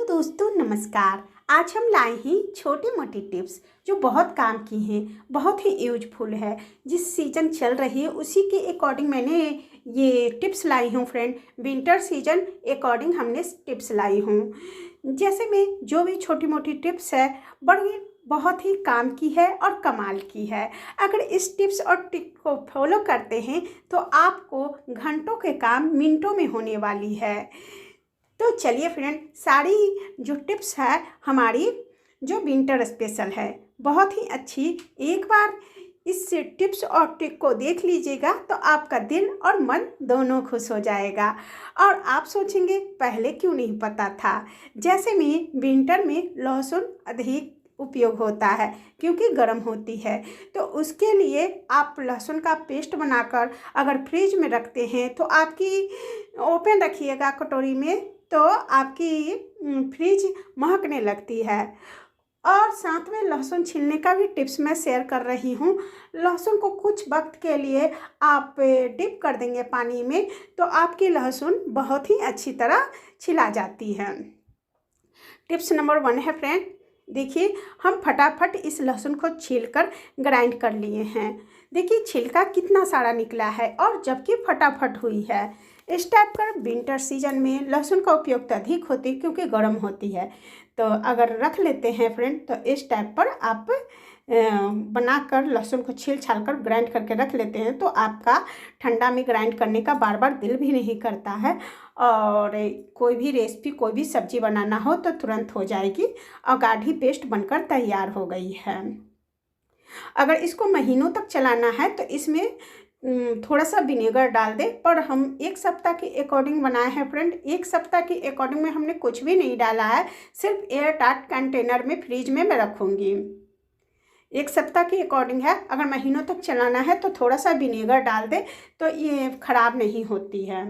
दोस्तों नमस्कार। आज हम लाए हैं छोटी मोटी टिप्स जो बहुत काम की हैं, बहुत ही यूजफुल है। जिस सीजन चल रही है उसी के अकॉर्डिंग मैंने ये टिप्स लाई हूँ फ्रेंड। विंटर सीजन अकॉर्डिंग हमने टिप्स लाई हूँ। जैसे में जो भी छोटी मोटी टिप्स है बड़ी बहुत ही काम की है और कमाल की है। अगर इस टिप्स और टिप को फॉलो करते हैं तो आपको घंटों के काम मिनटों में होने वाली है। तो चलिए फ्रेंड, सारी जो टिप्स है हमारी जो विंटर स्पेशल है बहुत ही अच्छी। एक बार इस टिप्स और ट्रिक को देख लीजिएगा तो आपका दिल और मन दोनों खुश हो जाएगा। और आप सोचेंगे पहले क्यों नहीं पता था। जैसे में विंटर में लहसुन अधिक उपयोग होता है क्योंकि गर्म होती है, तो उसके लिए आप लहसुन का पेस्ट बनाकर अगर फ्रिज में रखते हैं तो आपकी ओपन रखिएगा कटोरी में तो आपकी फ्रिज महकने लगती है। और साथ में लहसुन छीलने का भी टिप्स मैं शेयर कर रही हूँ। लहसुन को कुछ वक्त के लिए आप डिप कर देंगे पानी में तो आपकी लहसुन बहुत ही अच्छी तरह छिला जाती है। टिप्स नंबर 1 है फ्रेंड, देखिए हम फटाफट इस लहसुन को छीलकर ग्राइंड कर लिए हैं। देखिए छिलका कितना सारा निकला है और जबकि फटाफट हुई है। इस टाइप का विंटर सीजन में लहसुन का उपयोग तो अधिक होती है क्योंकि गर्म होती है। तो अगर रख लेते हैं फ्रेंड तो इस टाइप पर आप बनाकर लहसुन को छील छाल कर ग्राइंड करके रख लेते हैं तो आपका ठंडा में ग्राइंड करने का बार बार दिल भी नहीं करता है। और कोई भी रेसिपी कोई भी सब्जी बनाना हो तो तुरंत हो जाएगी और गाढ़ी पेस्ट बनकर तैयार हो गई है। अगर इसको महीनों तक चलाना है तो इसमें थोड़ा सा विनेगर डाल दें। पर हम एक सप्ताह के अकॉर्डिंग बनाए हैं फ्रेंड। एक सप्ताह के अकॉर्डिंग में हमने कुछ भी नहीं डाला है, सिर्फ एयर टाइट कंटेनर में फ्रिज में मैं रखूँगी। एक सप्ताह के अकॉर्डिंग है। अगर महीनों तक चलाना है तो थोड़ा सा विनेगर डाल दें तो ये ख़राब नहीं होती है।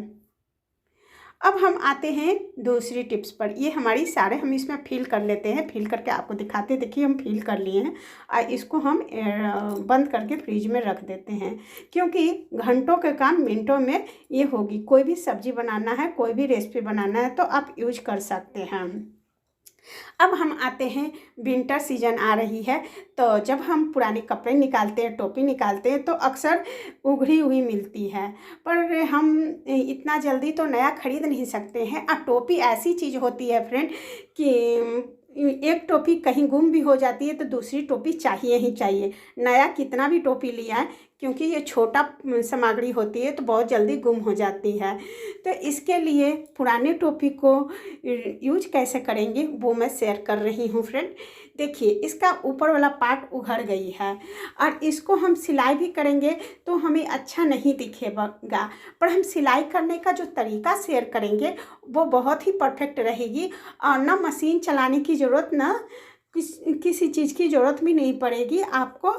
अब हम आते हैं दूसरी टिप्स पर। ये हमारी सारे हम इसमें फिल कर लेते हैं। फिल करके आपको दिखाते हैं। देखिए हम फिल कर लिए हैं और इसको हम बंद करके फ्रिज में रख देते हैं क्योंकि घंटों के काम मिनटों में ये होगी। कोई भी सब्जी बनाना है, कोई भी रेसिपी बनाना है तो आप यूज कर सकते हैं। अब हम आते हैं, विंटर सीजन आ रही है तो जब हम पुराने कपड़े निकालते हैं, टोपी निकालते हैं तो अक्सर उघड़ी हुई मिलती है। पर हम इतना जल्दी तो नया खरीद नहीं सकते हैं। और टोपी ऐसी चीज़ होती है फ्रेंड कि एक टोपी कहीं गुम भी हो जाती है तो दूसरी टोपी चाहिए ही चाहिए। नया कितना भी टोपी लिया है क्योंकि ये छोटा सामग्री होती है तो बहुत जल्दी गुम हो जाती है। तो इसके लिए पुराने टोपी को यूज कैसे करेंगे वो मैं शेयर कर रही हूँ फ्रेंड। देखिए इसका ऊपर वाला पार्ट उघड़ गई है और इसको हम सिलाई भी करेंगे तो हमें अच्छा नहीं दिखेगा। पर हम सिलाई करने का जो तरीका शेयर करेंगे वो बहुत ही परफेक्ट रहेगी और ना मशीन चलाने की ज़रूरत ना किसी चीज़ की ज़रूरत भी नहीं पड़ेगी आपको।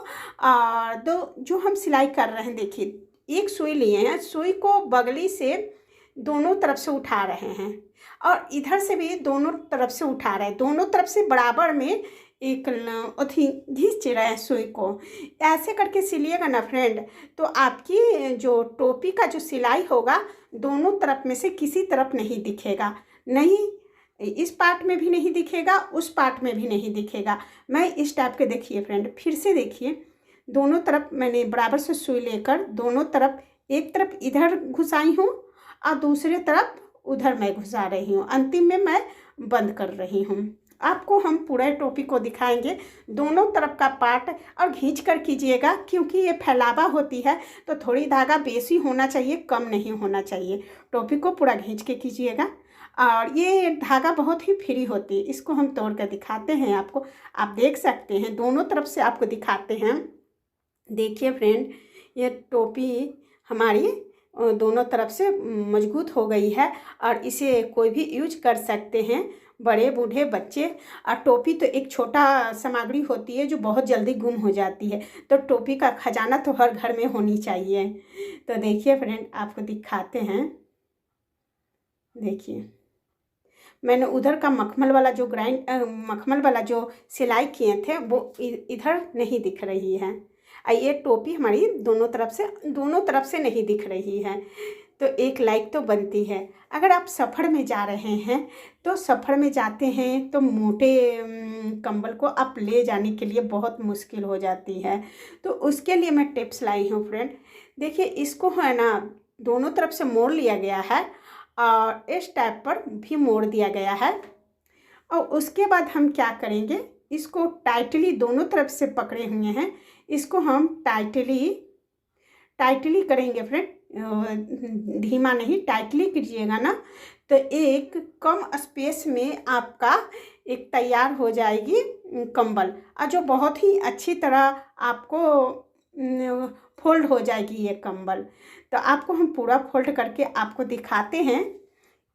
तो जो हम सिलाई कर रहे हैं, देखिए एक सुई लिए हैं, सुई को बगली से दोनों तरफ से उठा रहे हैं और इधर से भी दोनों तरफ से उठा रहे हैं। दोनों तरफ से बराबर में एक अथी घिंच रहे हैं सुई को। ऐसे करके सिलिएगा ना फ्रेंड तो आपकी जो टोपी का जो सिलाई होगा दोनों तरफ में से किसी तरफ नहीं दिखेगा। नहीं, इस पार्ट में भी नहीं दिखेगा, उस पार्ट में भी नहीं दिखेगा। मैं इस टाइप के, देखिए फ्रेंड फिर से देखिए, दोनों तरफ मैंने बराबर से सुई लेकर दोनों तरफ, एक तरफ इधर घुसाई हूँ और दूसरे तरफ उधर मैं घुसा रही हूँ। अंतिम में मैं बंद कर रही हूँ। आपको हम पूरे टोपी को दिखाएंगे दोनों तरफ का पार्ट। और खींच कर कीजिएगा क्योंकि ये फैलावा होती है तो थोड़ी धागा बेसी होना चाहिए, कम नहीं होना चाहिए। टोपी को पूरा खींच के कीजिएगा। और ये धागा बहुत ही फ्री होती है। इसको हम तोड़ कर दिखाते हैं आपको, आप देख सकते हैं। दोनों तरफ से आपको दिखाते हैं। देखिए फ्रेंड ये टोपी हमारी दोनों तरफ से मजबूत हो गई है और इसे कोई भी यूज कर सकते हैं, बड़े बूढ़े बच्चे। और टोपी तो एक छोटा सामग्री होती है जो बहुत जल्दी गुम हो जाती है, तो टोपी का खजाना तो हर घर में होनी चाहिए। तो देखिए फ्रेंड आपको दिखाते हैं। देखिए मैंने उधर का मखमल वाला जो मखमल वाला जो सिलाई किए थे वो इधर नहीं दिख रही है। ये टोपी हमारी दोनों तरफ से नहीं दिख रही है। तो एक लाइक तो बनती है। अगर आप सफ़र में जा रहे हैं, तो सफ़र में जाते हैं तो मोटे कंबल को आप ले जाने के लिए बहुत मुश्किल हो जाती है। तो उसके लिए मैं टिप्स लाई हूँ फ्रेंड। देखिए, इसको है ना दोनों तरफ से मोड़ लिया गया है और इस टाइप पर भी मोड़ दिया गया है। और उसके बाद हम क्या करेंगे, इसको टाइटली दोनों तरफ से पकड़े हुए हैं, इसको हम टाइटली करेंगे फ्रेंड। धीमा नहीं, टाइटली कीजिएगा ना, तो एक कम स्पेस में आपका एक तैयार हो जाएगी कंबल, और जो बहुत ही अच्छी तरह आपको फोल्ड हो जाएगी ये कंबल। तो आपको हम पूरा फोल्ड करके आपको दिखाते हैं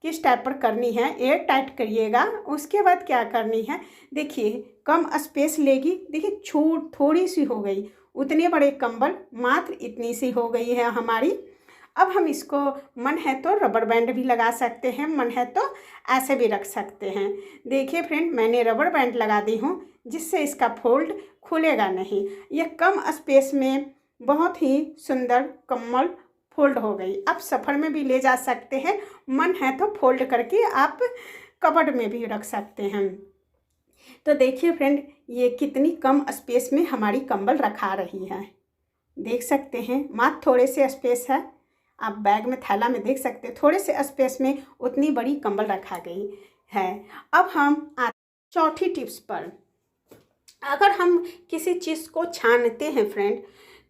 किस टाइप पर करनी है। एयर टाइट करिएगा। उसके बाद क्या करनी है, देखिए कम स्पेस लेगी, देखिए छूट थोड़ी सी हो गई, उतने बड़े कंबल मात्र इतनी सी हो गई है हमारी। अब हम इसको मन है तो रबर बैंड भी लगा सकते हैं, मन है तो ऐसे भी रख सकते हैं। देखिए फ्रेंड, मैंने रबर बैंड लगा दी हूँ जिससे इसका फोल्ड खुलेगा नहीं। यह कम स्पेस में बहुत ही सुंदर कम्बल फोल्ड हो गई। आप सफ़र में भी ले जा सकते हैं, मन है तो फोल्ड करके आप कबर्ड में भी रख सकते हैं। तो देखिए फ्रेंड, ये कितनी कम स्पेस में हमारी कंबल रखा रही है, देख सकते हैं। मात्र थोड़े से स्पेस है, आप बैग में थैला में देख सकते हैं, थोड़े से स्पेस में उतनी बड़ी कंबल रखा गई है। अब हम चौथी टिप्स पर। अगर हम किसी चीज़ को छानते हैं फ्रेंड,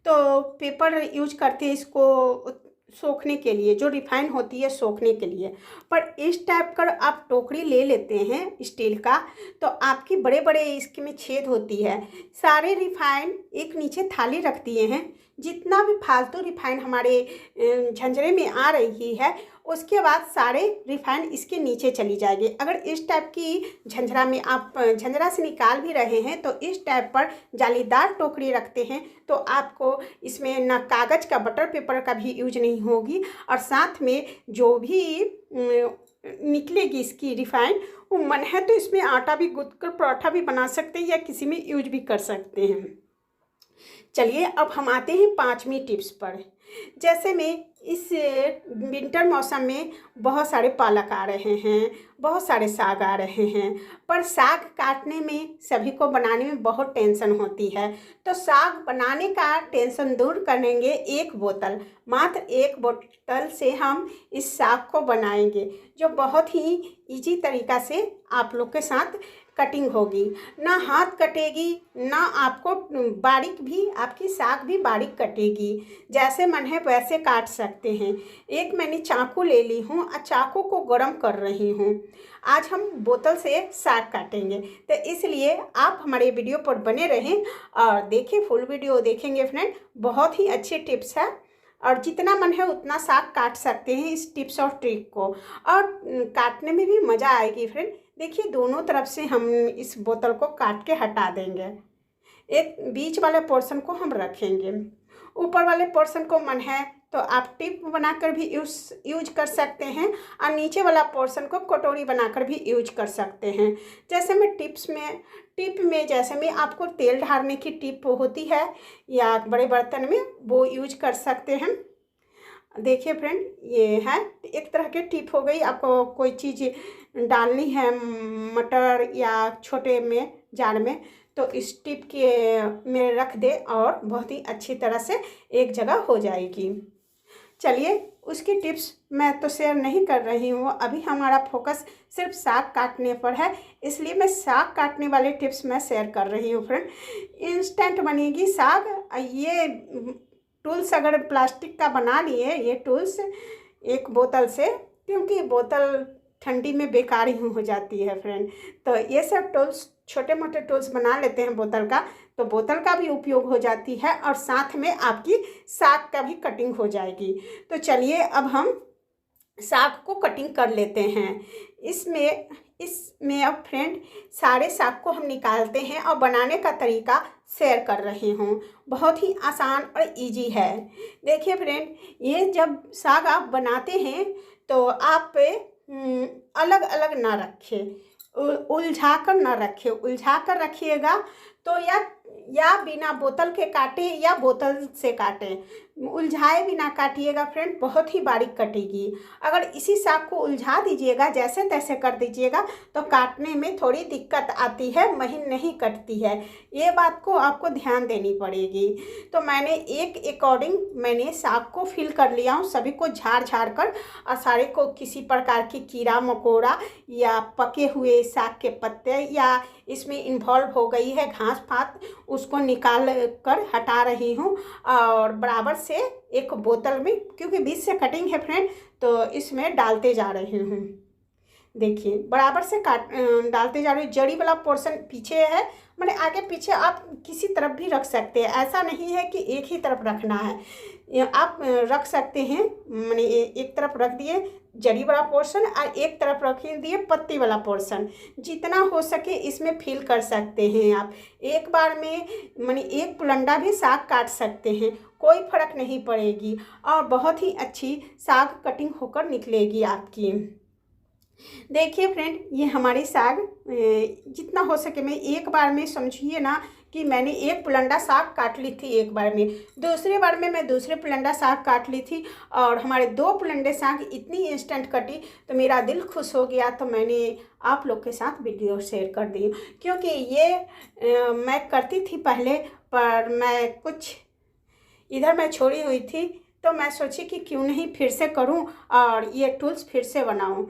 तो पेपर यूज करते हैं इसको सोखने के लिए, जो रिफाइन होती है सोखने के लिए। पर इस टाइप का आप टोकरी ले लेते हैं स्टील का, तो आपकी बड़े बड़े इसके में छेद होती है। सारे रिफाइन एक नीचे थाली रख दिए हैं, जितना भी फालतू रिफाइन हमारे झंझरे में आ रही है, उसके बाद सारे रिफाइन इसके नीचे चली जाएगी। अगर इस टाइप की झंझरा में आप झंझरा से निकाल भी रहे हैं, तो इस टाइप पर जालीदार टोकरी रखते हैं, तो आपको इसमें ना कागज़ का बटर पेपर का भी यूज नहीं होगी, और साथ में जो भी निकलेगी इसकी रिफाइन, वो मन है तो इसमें आटा भी गूँथ कर पराठा भी बना सकते हैं या किसी में यूज भी कर सकते हैं। चलिए अब हम आते हैं पांचवी टिप्स पर। जैसे में इस विंटर मौसम में बहुत सारे पालक आ रहे हैं, बहुत सारे साग आ रहे हैं, पर साग काटने में सभी को बनाने में बहुत टेंशन होती है। तो साग बनाने का टेंशन दूर करेंगे, एक बोतल, मात्र एक बोतल से हम इस साग को बनाएंगे, जो बहुत ही इजी तरीका से आप लोग के साथ कटिंग होगी। ना हाथ कटेगी, ना आपको बारीक भी, आपकी साग भी बारीक कटेगी, जैसे मन है वैसे काट सकते हैं। एक मैंने चाकू ले ली हूँ और चाकू को गरम कर रही हूँ। आज हम बोतल से साग काटेंगे, तो इसलिए आप हमारे वीडियो पर बने रहें और देखें, फुल वीडियो देखेंगे फ्रेंड। बहुत ही अच्छे टिप्स है, और जितना मन है उतना साग काट सकते हैं इस टिप्स और ट्रिक को, और काटने में भी मज़ा आएगी फ्रेंड। देखिए दोनों तरफ से हम इस बोतल को काट के हटा देंगे। एक बीच वाले पोर्शन को हम रखेंगे, ऊपर वाले पोर्शन को मन है तो आप टिप बनाकर भी यूज कर सकते हैं, और नीचे वाला पोर्शन को कटोरी बनाकर भी यूज कर सकते हैं। जैसे मैं टिप में जैसे में आपको तेल ढारने की टिप होती है या बड़े बर्तन में, वो यूज कर सकते हैं। देखिए फ्रेंड, ये है एक तरह के टिप हो गई। आपको कोई चीज़ डालनी है मटर या छोटे में जार में, तो इस टिप के में रख दे और बहुत ही अच्छी तरह से एक जगह हो जाएगी। चलिए उसकी टिप्स मैं तो शेयर नहीं कर रही हूँ, अभी हमारा फोकस सिर्फ साग काटने पर है, इसलिए मैं साग काटने वाले टिप्स मैं शेयर कर रही हूँ फ्रेंड। इंस्टेंट बनेगी साग। ये टूल्स अगर प्लास्टिक का बना लिए, ये टूल्स एक बोतल से, क्योंकि बोतल ठंडी में बेकार ही हो जाती है फ्रेंड, तो ये सब टूल्स छोटे मोटे टूल्स बना लेते हैं बोतल का, तो बोतल का भी उपयोग हो जाती है और साथ में आपकी साग का भी कटिंग हो जाएगी। तो चलिए अब हम साग को कटिंग कर लेते हैं। इसमें अब फ्रेंड सारे साग को हम निकालते हैं और बनाने का तरीका शेयर कर रही हूँ। बहुत ही आसान और इजी है। देखिए फ्रेंड, ये जब साग आप बनाते हैं तो आप अलग अलग ना रखें, उलझा कर ना रखें। उलझा कर रखिएगा तो या या बिना बोतल के काटे या बोतल से काटें, उलझाए बिना काटिएगा फ्रेंड, बहुत ही बारीक कटेगी। अगर इसी साग को उलझा दीजिएगा, जैसे तैसे कर दीजिएगा, तो काटने में थोड़ी दिक्कत आती है, महीन नहीं कटती है। ये बात को आपको ध्यान देनी पड़ेगी। तो मैंने एक अकॉर्डिंग मैंने साग को फिल कर लिया हूँ, सभी को झाड़ झाड़ कर, और सारे को किसी प्रकार की कीड़ा मकोड़ा या पके हुए साग के पत्ते या इसमें इन्वॉल्व हो गई है घास फात, उसको निकाल कर हटा रही हूँ। और बराबर से एक बोतल में, क्योंकि बीच से कटिंग है फ्रेंड, तो इसमें डालते जा रही हूँ। देखिए बराबर से डालते जा रही हूँ। जड़ी वाला पोर्शन पीछे है, मैंने आगे पीछे आप किसी तरफ भी रख सकते हैं, ऐसा नहीं है कि एक ही तरफ रखना है। आप रख सकते हैं, मैंने एक तरफ रख दिए जड़ी वाला पोर्शन और एक तरफ रख दिए पत्ती वाला पोर्शन। जितना हो सके इसमें फिल कर सकते हैं आप। एक बार में मैंने एक पुलंडा भी साग काट सकते हैं, कोई फर्क नहीं पड़ेगी, और बहुत ही अच्छी साग कटिंग होकर निकलेगी आपकी। देखिए फ्रेंड, ये हमारी साग जितना हो सके मैं एक बार में, समझिए ना कि मैंने एक पुलंडा साग काट ली थी एक बार में, दूसरे बार में मैं दूसरे पुलंडा साग काट ली थी, और हमारे 2 पुलंडे साग इतनी इंस्टेंट कटी तो मेरा दिल खुश हो गया। तो मैंने आप लोग के साथ वीडियो शेयर कर दी, क्योंकि ये मैं करती थी पहले, पर मैं कुछ इधर मैं छोड़ी हुई थी, तो मैं सोची कि क्यों नहीं फिर से करूं और ये टूल्स फिर से बनाऊं।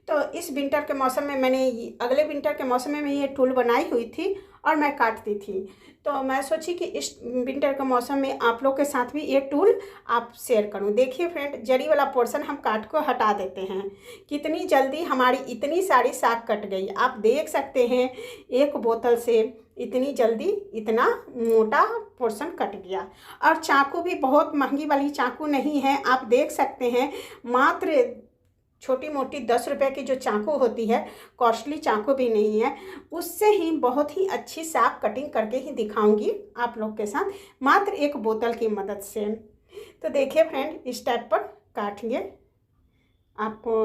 तो इस विंटर के मौसम में मैंने, अगले विंटर के मौसम में मैं ये टूल बनाई हुई थी और मैं काटती थी। तो मैं सोची कि इस विंटर के मौसम में आप लोग के साथ भी ये टूल आप शेयर करूं। देखिए फ्रेंड, जड़ी वाला पोर्शन हम काट को हटा देते हैं, कितनी जल्दी हमारी इतनी सारी साग कट गई। आप देख सकते हैं एक बोतल से इतनी जल्दी इतना मोटा पोर्शन कट गया। और चाकू भी बहुत महंगी वाली चाकू नहीं है, आप देख सकते हैं मात्र छोटी मोटी 10 रुपये की जो चाकू होती है, कॉस्टली चाकू भी नहीं है, उससे ही बहुत ही अच्छी साग कटिंग करके ही दिखाऊंगी आप लोग के साथ, मात्र एक बोतल की मदद से। तो देखिए फ्रेंड, इस टाइप पर काटिए। आपको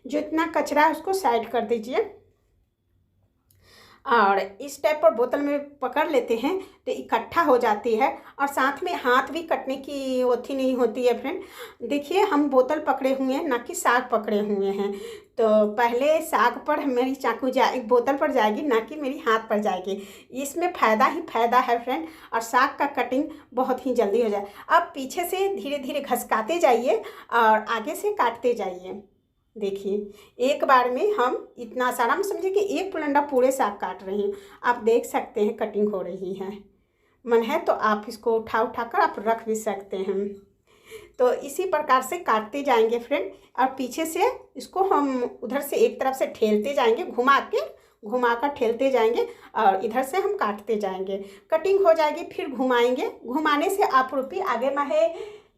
जो इतना कचरा है उसको साइड कर दीजिए, और इस टाइप पर बोतल में पकड़ लेते हैं तो इकट्ठा हो जाती है, और साथ में हाथ भी कटने की होती नहीं होती है फ्रेंड। देखिए हम बोतल पकड़े हुए हैं, ना कि साग पकड़े हुए हैं, तो पहले साग पर मेरी चाकू बोतल पर जाएगी, ना कि मेरी हाथ पर जाएगी। इसमें फ़ायदा ही फ़ायदा है फ्रेंड, और साग का कटिंग बहुत ही जल्दी हो जाए। अब पीछे से धीरे धीरे घसकाते जाइए और आगे से काटते जाइए। देखिए एक बार में हम इतना सारा, हम समझे कि एक पुलंडा पूरे साग काट रही हूँ। आप देख सकते हैं कटिंग हो रही है, मन है तो आप इसको उठा कर आप रख भी सकते हैं। तो इसी प्रकार से काटते जाएंगे फ्रेंड, और पीछे से इसको हम उधर से एक तरफ से ठेलते जाएंगे, घुमा कर ठेलते जाएंगे, और इधर से हम काटते जाएंगे। कटिंग हो जाएगी, फिर घुमाएंगे, घुमाने से आप रुपी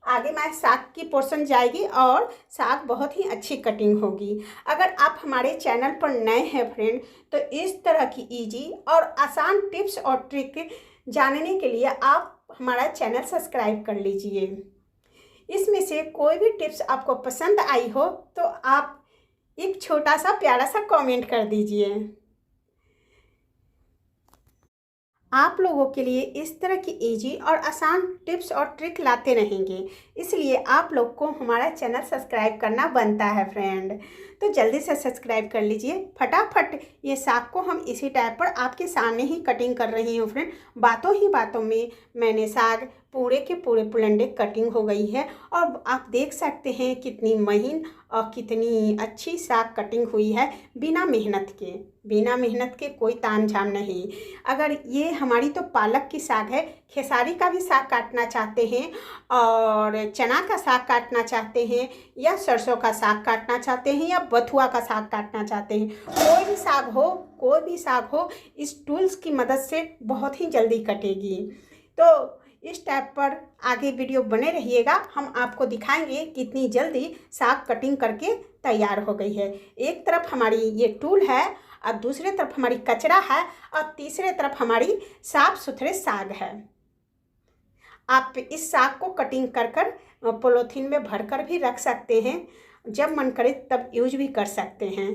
आगे में साग की पोर्शन जाएगी और साग बहुत ही अच्छी कटिंग होगी। अगर आप हमारे चैनल पर नए हैं फ्रेंड, तो इस तरह की इजी और आसान टिप्स और ट्रिक जानने के लिए आप हमारा चैनल सब्सक्राइब कर लीजिए। इसमें से कोई भी टिप्स आपको पसंद आई हो तो आप एक छोटा सा प्यारा सा कमेंट कर दीजिए। आप लोगों के लिए इस तरह की इजी और आसान टिप्स और ट्रिक लाते रहेंगे, इसलिए आप लोग को हमारा चैनल सब्सक्राइब करना बनता है फ्रेंड। तो जल्दी से सब्सक्राइब कर लीजिए फटाफट। ये साग को हम इसी टाइप पर आपके सामने ही कटिंग कर रही हूँ फ्रेंड। बातों ही बातों में मैंने साग पूरे के पूरे पुलंडे कटिंग हो गई है, और आप देख सकते हैं कितनी महीन और कितनी अच्छी साग कटिंग हुई है, बिना मेहनत के कोई तामझाम नहीं। अगर ये हमारी तो पालक की साग है, खेसारी का भी साग काटना चाहते हैं और चना का साग काटना चाहते हैं, या सरसों का साग काटना चाहते हैं, या बथुआ का साग काटना चाहते हैं, कोई भी साग हो इस टूल्स की मदद से बहुत ही जल्दी कटेगी। तो इस टाइप पर आगे वीडियो बने रहिएगा, हम आपको दिखाएंगे कितनी जल्दी साग कटिंग करके तैयार हो गई है। एक तरफ हमारी ये टूल है और दूसरे तरफ हमारी कचरा है, और तीसरे तरफ हमारी साफ सुथरे साग है। आप इस साग को कटिंग कर पॉलीथीन में भरकर भी रख सकते हैं, जब मन करे तब यूज भी कर सकते हैं।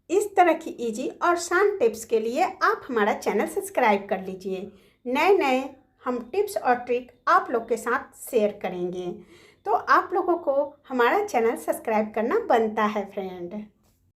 इस तरह की इजी और आसान टिप्स के लिए आप हमारा चैनल सब्सक्राइब कर लीजिए। नए नए हम टिप्स और ट्रिक आप लोग के साथ शेयर करेंगे, तो आप लोगों को हमारा चैनल सब्सक्राइब करना बनता है फ्रेंड।